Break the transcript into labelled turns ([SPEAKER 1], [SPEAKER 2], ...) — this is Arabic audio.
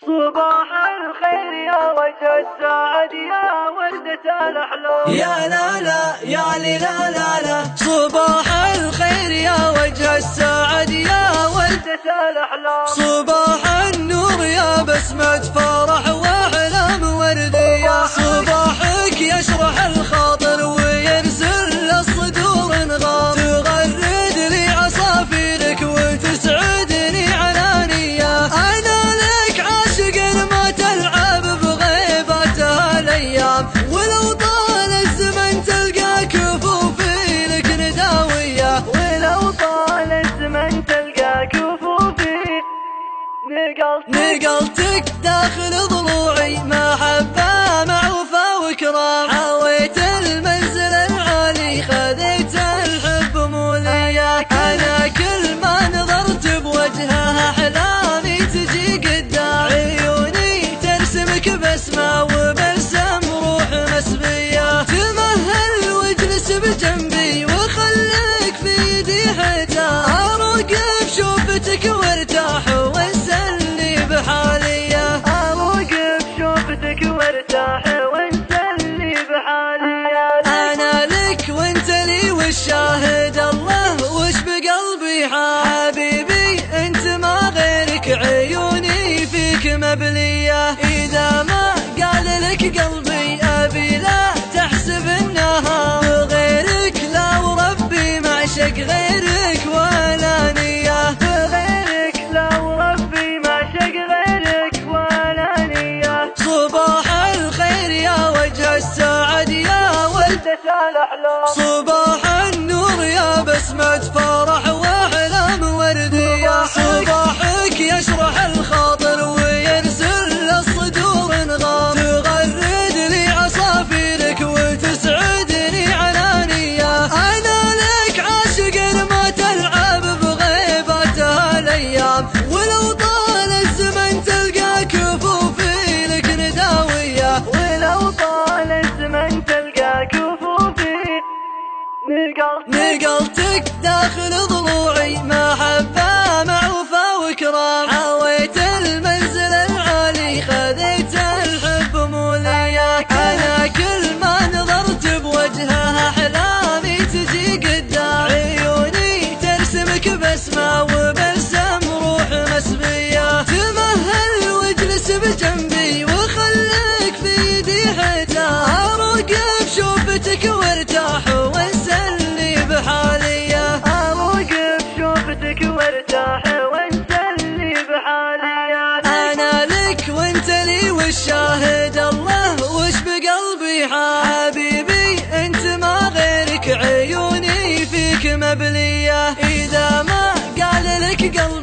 [SPEAKER 1] صباح الخير يا وجه السعد يا وردة الأحلام.
[SPEAKER 2] يا لا لا يا لي لا لا لا. صباح الخير يا وجه السعد يا وردة
[SPEAKER 1] الأحلام.
[SPEAKER 2] صباح النور يا بسمة فرح واحلام وردية. صباحك يشرح الخاطر ويرسل للصدور انغام. تغرد لي عصافيرك وتسعدني علانية. انا لك عاشق ما تلعب بغيباتها الايام. ولو طال الزمن تلقى كفوفي لك نداوية.
[SPEAKER 1] ولو طال الزمن تلقى كفوفي
[SPEAKER 2] نقلتك داخل ضلوعي محبة معوفة وكرام. حويت المنزل العالي خذيت الحب مولية. أنا كل ما نظرت بوجهها أحلامي تجي قدام. عيوني ترسمك بسمة وبسم روح مسبية. تمهل واجلس بجنبي وخليك في يدي حجاب. أروقف شوفتك وارتاح وانسلي بحالية.
[SPEAKER 1] أوقف شوفتك وارتاح وانسلي بحالية.
[SPEAKER 2] أنا لك وانت لي والشاهد الله وش بقلبي حال. حبيبي انت ما غيرك عيوني فيك مبلية. إذا ما قال لك قلبي أبي لا تحسب انها غيرك. لا وربي معشق غيرك ولا نية.
[SPEAKER 1] غيرك لا وربي معشق غيرك ولا نية.
[SPEAKER 2] صباح الخير يا وجه السعد يا
[SPEAKER 1] وردة الأحلام.
[SPEAKER 2] صباح النور يا بسمة فرح واحلام وردية. صباحك يشرح الخاطر ويرسل للصدور انغام. تغرد لي عصافيرك وتسعدني علانية. انا لك عاشق ما تلعب بغيباتها الايام. ولو طال الزمن تلقى كفوفي لك نداوية.
[SPEAKER 1] ولو طال الزمن تلقى كفوفي
[SPEAKER 2] نقلتك داخل ضلوعي محبة معوفة وكرام. حويت المنزل العالي خذيت الحب مولية. أنا كل ما نظرت بوجهها أحلامي تجي قدام. عيوني ترسمك بسمة وبسم روح مسبية. تمهل واجلس بجنبي وخليك في يدي حجاب. أروقف شوفتك وارتاح وانسلي بحالية.
[SPEAKER 1] أوقف شوفتك وارتاح وانسلي بحالية.
[SPEAKER 2] أنا لك وانت لي والشاهد الله وش بقلبي حال. حبيبي انت ما غيرك عيوني فيك مبلية. إذا ما قال لك قلبي